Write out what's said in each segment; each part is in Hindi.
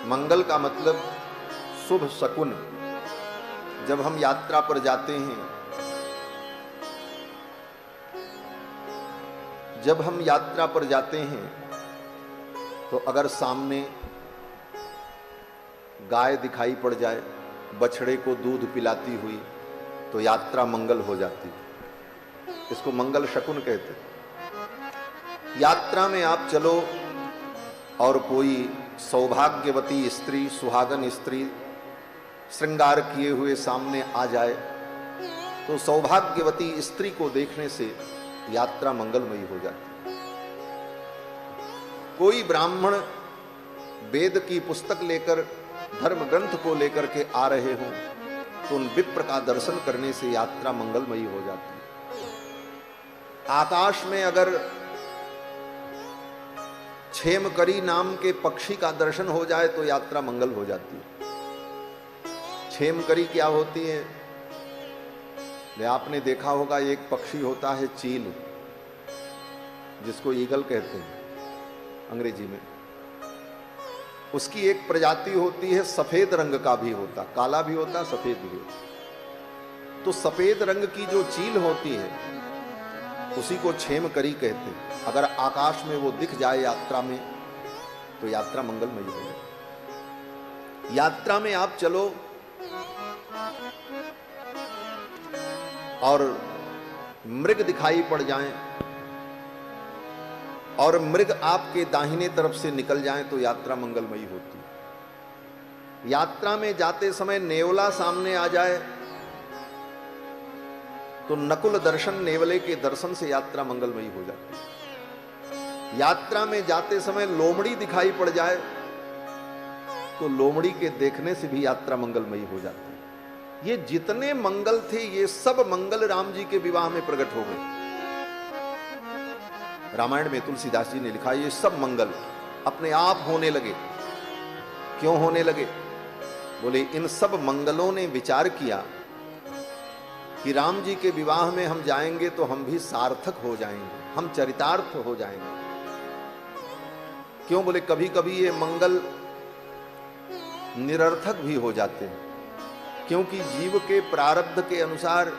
मंगल का मतलब शुभ शकुन। जब हम यात्रा पर जाते हैं, जब हम यात्रा पर जाते हैं तो अगर सामने गाय दिखाई पड़ जाए बछड़े को दूध पिलाती हुई तो यात्रा मंगल हो जाती है। इसको मंगल शकुन कहते हैं। यात्रा में आप चलो और कोई सौभाग्यवती स्त्री, सुहागन स्त्री श्रृंगार किए हुए सामने आ जाए तो सौभाग्यवती स्त्री को देखने से यात्रा मंगलमयी हो जाती है। कोई ब्राह्मण वेद की पुस्तक लेकर, धर्म ग्रंथ को लेकर के आ रहे हों तो उन विप्र का दर्शन करने से यात्रा मंगलमयी हो जाती है। आकाश में अगर क्षेमकरी नाम के पक्षी का दर्शन हो जाए तो यात्रा मंगल हो जाती है। क्षेमकरी क्या होती है? आपने देखा होगा, एक पक्षी होता है चील, जिसको ईगल कहते हैं अंग्रेजी में। उसकी एक प्रजाति होती है सफेद रंग का भी होता, काला भी होता, सफेद भी होता। तो सफेद रंग की जो चील होती है उसी को क्षेमकरी कहते हैं। अगर आकाश में वो दिख जाए यात्रा में तो यात्रा मंगलमयी है। यात्रा में आप चलो और मृग दिखाई पड़ जाएं और मृग आपके दाहिने तरफ से निकल जाएं तो यात्रा मंगलमयी होती है। यात्रा में जाते समय नेवला सामने आ जाए तो नकुल दर्शन, नेवले के दर्शन से यात्रा मंगलमयी हो जाती है। यात्रा में जाते समय लोमड़ी दिखाई पड़ जाए तो लोमड़ी के देखने से भी यात्रा मंगलमयी हो जाती है। ये जितने मंगल थे ये सब मंगल राम जी के विवाह में प्रकट हो गए। रामायण में तुलसीदास जी ने लिखा, ये सब मंगल अपने आप होने लगे। क्यों होने लगे? बोले इन सब मंगलों ने विचार किया कि राम जी के विवाह में हम जाएंगे तो हम भी सार्थक हो जाएंगे, हम चरितार्थ हो जाएंगे। क्यों? बोले कभी कभी ये मंगल निरर्थक भी हो जाते हैं, क्योंकि जीव के प्रारब्ध के अनुसार,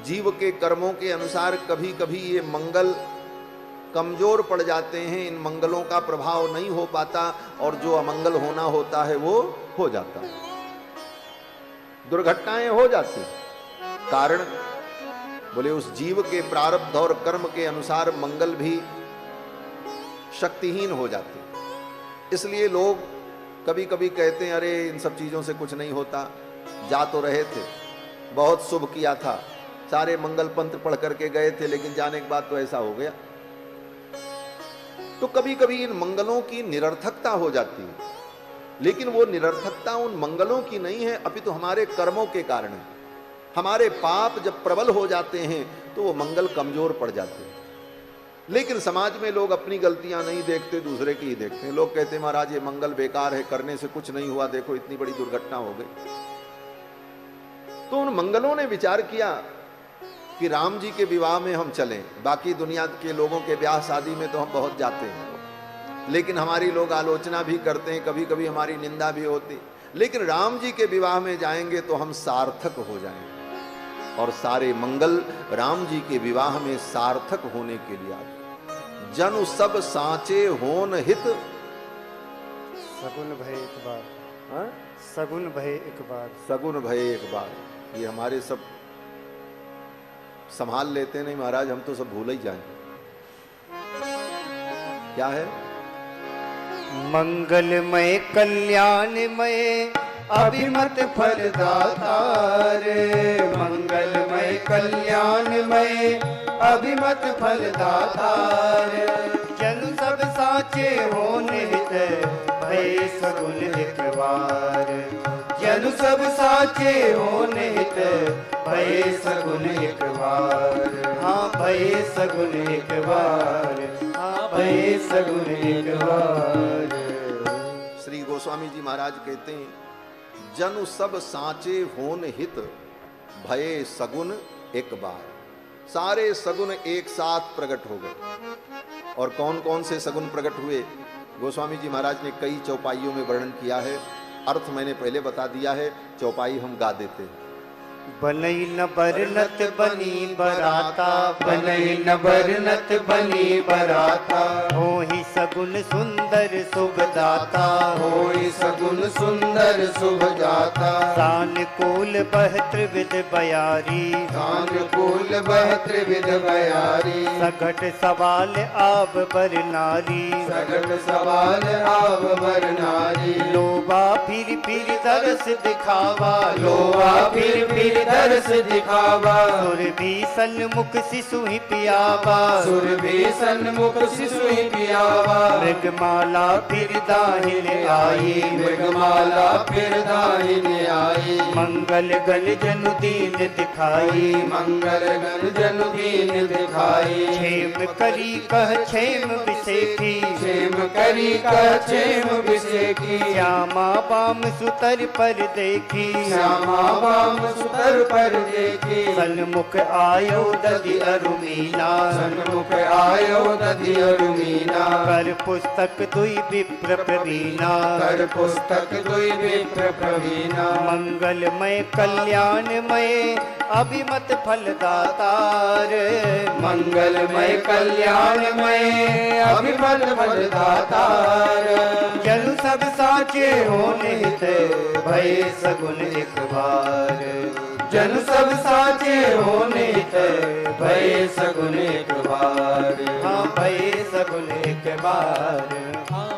जीव के कर्मों के अनुसार कभी कभी ये मंगल कमजोर पड़ जाते हैं। इन मंगलों का प्रभाव नहीं हो पाता और जो अमंगल होना होता है वो हो जाता है, दुर्घटनाएं हो जाती हैं। कारण बोले उस जीव के प्रारब्ध और कर्म के अनुसार मंगल भी शक्तिहीन हो जाते हैं। इसलिए लोग कभी कभी कहते हैं अरे इन सब चीजों से कुछ नहीं होता, जा तो रहे थे, बहुत शुभ किया था, सारे मंगल पंत्र पढ़ करके गए थे, लेकिन जाने के बाद तो ऐसा हो गया। तो कभी कभी इन मंगलों की निरर्थकता हो जाती है, लेकिन वो निरर्थकता उन मंगलों की नहीं है, अपितु हमारे कर्मों के कारण है। हमारे पाप जब प्रबल हो जाते हैं तो वो मंगल कमजोर पड़ जाते हैं। लेकिन समाज में लोग अपनी गलतियां नहीं देखते, दूसरे की ही देखते हैं। लोग कहते हैं महाराज ये मंगल बेकार है, करने से कुछ नहीं हुआ, देखो इतनी बड़ी दुर्घटना हो गई। तो उन मंगलों ने विचार किया कि राम जी के विवाह में हम चलें। बाकी दुनिया के लोगों के ब्याह शादी में तो हम बहुत जाते हैं, लेकिन हमारी लोग आलोचना भी करते हैं, कभी कभी हमारी निंदा भी होती। लेकिन राम जी के विवाह में जाएंगे तो हम सार्थक हो जाएंगे, और सारे मंगल राम जी के विवाह में सार्थक होने के लिए आए। जनु सब साचे होन हित, सगुन भय एक बार, हाँ? सगुन भय एक बार, सगुन भय एक बार। ये हमारे सब संभाल लेते नहीं महाराज, हम तो सब भूल ही जाएं। क्या है? मंगलमय कल्याणमय अभिमत फलदातार, मंगलमय कल्याणमय अभिमत फलदातार। जन सब साचे होन हित भय सगुन एक बार, जन सब साचे होन हित भय सगुन एक बार। हाँ भय सगुन एक बार, हाँ भय सगुन एक बार। श्री गोस्वामी जी महाराज कहते हैं जनु सब साचे होन हित भये सगुन एक बार। सारे सगुन एक साथ प्रकट हो गए। और कौन कौन से सगुन प्रकट हुए? गोस्वामी जी महाराज ने कई चौपाइयों में वर्णन किया है, अर्थ मैंने पहले बता दिया है, चौपाई हम गा देते हैं। बनई न बरनत बनी बराता, बनई न बरनत बनी बराता, हो ही सगुन सुंदर शुभ दाता, होई सगुन सुंदर शुभ जाता, सानुकूल बह त्रिविध बयारी, सानुकूल बह त्रिविध बयारी, सघट सवाल आब बर नारी, सगट सवाल आव बर नारी, लोबा फिर दरस दिखावा, लोआ फिर दर्श दिखावा, सुर भी सन्मुख शिशु ही पियावा, सुर भी सन्मुख शिशु ही पियावा, मृगमाला फिर दाहिन आई, मृगमाला फिर दाहिने आई, मंगल गण जनु दीन दिखाई, मंगल गण जनु दीन दिखाई, क्षेम करी कह क्षेम विसेखी, क्षेम करी कह क्षेम विसेखी, श्यामा बाम सुतर पर देखी, श्यामा बाम सुतर पर देखी, सन्मुख आयो दधि अरुमीना, सन्मुख आयो दधि अरुमीना, कर पुस्तक दुई विप्र प्रवीणा, कर पुस्तक दुई विप्र प्रवीणा, मंगलमय कल्याणमय अभिमत फलदातार, मंगलमय कल्याणमय अभिमत फलदातार, जनु सब साचे होने थे भय सगुन एक बार, जन सब साचे होने थे भय सगुन एक बार, हाँ भय सगुन एक बार,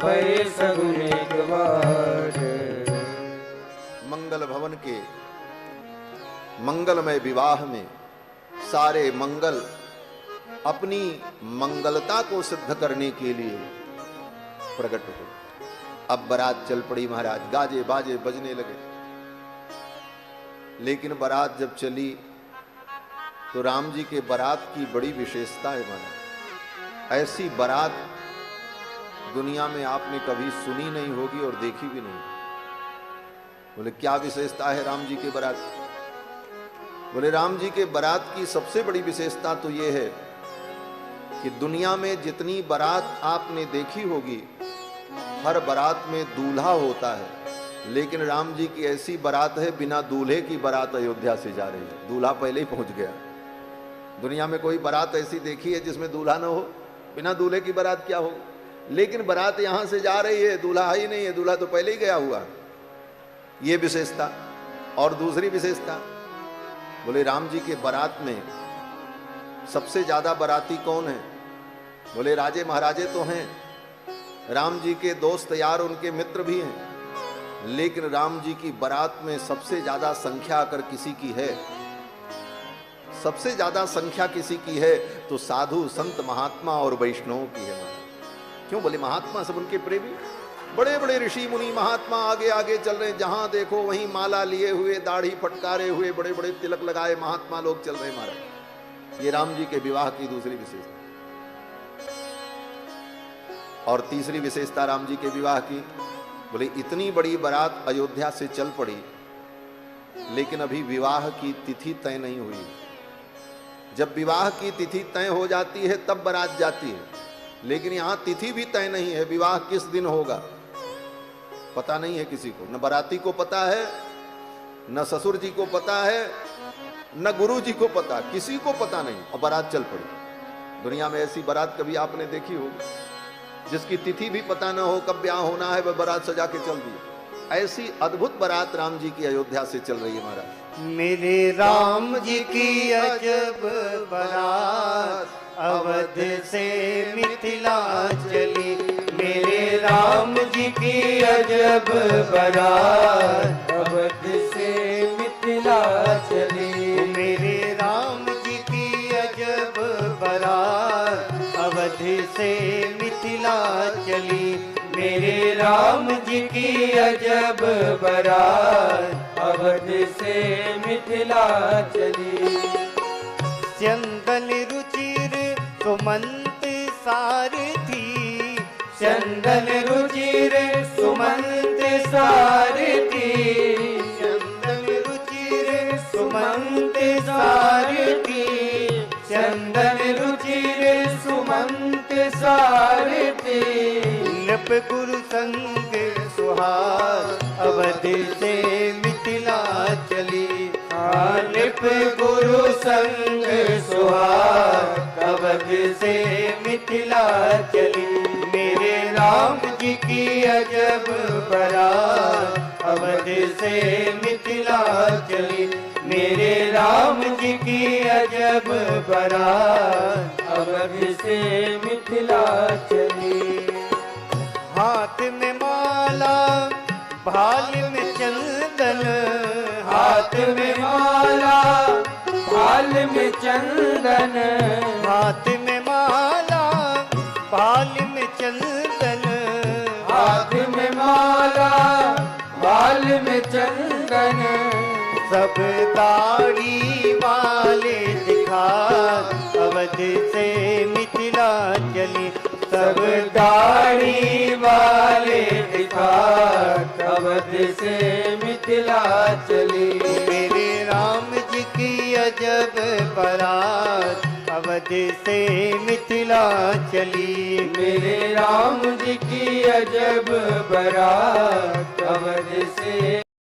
भय सगुन एक बार। मंगल भवन के मंगलमय विवाह में सारे मंगल अपनी मंगलता को सिद्ध करने के लिए प्रकट हो। अब बारात चल पड़ी महाराज, गाजे बाजे बजने लगे। लेकिन बारात जब चली तो राम जी के बारात की बड़ी विशेषता है महाराज। ऐसी बारात दुनिया में आपने कभी सुनी नहीं होगी और देखी भी नहीं। बोले क्या विशेषता है राम जी के बारात? बोले राम जी के बारात की सबसे बड़ी विशेषता तो यह है कि दुनिया में जितनी बारात आपने देखी होगी, हर बारात में दूल्हा होता है, लेकिन राम जी की ऐसी बारात है बिना दूल्हे की बारात अयोध्या से जा रही है। दूल्हा पहले ही पहुंच गया। दुनिया में कोई बारात ऐसी देखी है जिसमें दूल्हा ना हो? बिना दूल्हे की बारात क्या हो? लेकिन बारात यहां से जा रही है, दूल्हा ही नहीं है, दूल्हा तो पहले ही गया हुआ। ये विशेषता। और दूसरी विशेषता, बोले राम जी के बारात में सबसे ज्यादा बाराती कौन है? बोले राजे महाराजे तो हैं, राम जी के दोस्त यार उनके मित्र भी हैं, लेकिन राम जी की बारात में सबसे ज्यादा संख्या अगर किसी की है, सबसे ज्यादा संख्या किसी की है तो साधु संत महात्मा और वैष्णवों की है। क्यों? बोले महात्मा सब उनके प्रेमी, बड़े बड़े ऋषि मुनि महात्मा आगे आगे चल रहे हैं, जहां देखो वहीं माला लिए हुए, दाढ़ी फटकारे हुए, बड़े बड़े तिलक लगाए महात्मा लोग चल रहे महाराज। ये राम जी के विवाह की दूसरी विशेषता। और तीसरी विशेषता राम जी के विवाह की, बोले इतनी बड़ी बारात अयोध्या से चल पड़ी, लेकिन अभी विवाह की तिथि तय नहीं हुई। जब विवाह की तिथि तय हो जाती है तब बारात जाती है, लेकिन यहां तिथि भी तय नहीं है, विवाह किस दिन होगा पता नहीं है किसी को। न बाराती को पता है, न ससुर जी को पता है, न गुरु जी को पता, किसी को पता नहीं, और बारात चल पड़ी। दुनिया में ऐसी बारात कभी आपने देखी होगी जिसकी तिथि भी पता न हो, कब ब्याह होना है, वह बारात सजा के चल दी। ऐसी अद्भुत बारात राम जी की अयोध्या से चल रही है महाराज। मेरे राम जी की अजब बारात अवध से मिथिला चली, मेरे राम जी की अजब बारात अवध से मिथिला चली, मेरे राम जी की अजब बारात अवध से मिथिला चली, मेरे राम जी की अजब बारात अवध से मिथिला चली। चंदन रुचिर सुमंत सारथी, चंदन रुचिर सुमंत सारथी, चंदन रुचिर सुमंत सारथी, चंदन रुचिर सुमंत सारथी, नृप गुरु संग सुहाग अवध से मिथिला चली। नृप गुरु संग सुहाग अवध से मिथिला चली। मेरे राम जी की अजब बारात अवध से मिथिला चली। मेरे राम जी की अजब बारात अवध से मिथिला चली। हाथ में माला भाल में चंदन, हाथ में माला भाल में चंदन, हाथ में माला भाल में चंदन, हाथ में माला भाल में चंदन। सब दाढ़ी वाले दिखा अवध से मिथिला चली। सब दाढ़ी वाले दिखा अवध से मिथिला चली। मेरे राम जी की अजब बारात अवध से मिथिला चली। मेरे राम जी की अजब बारात अवध से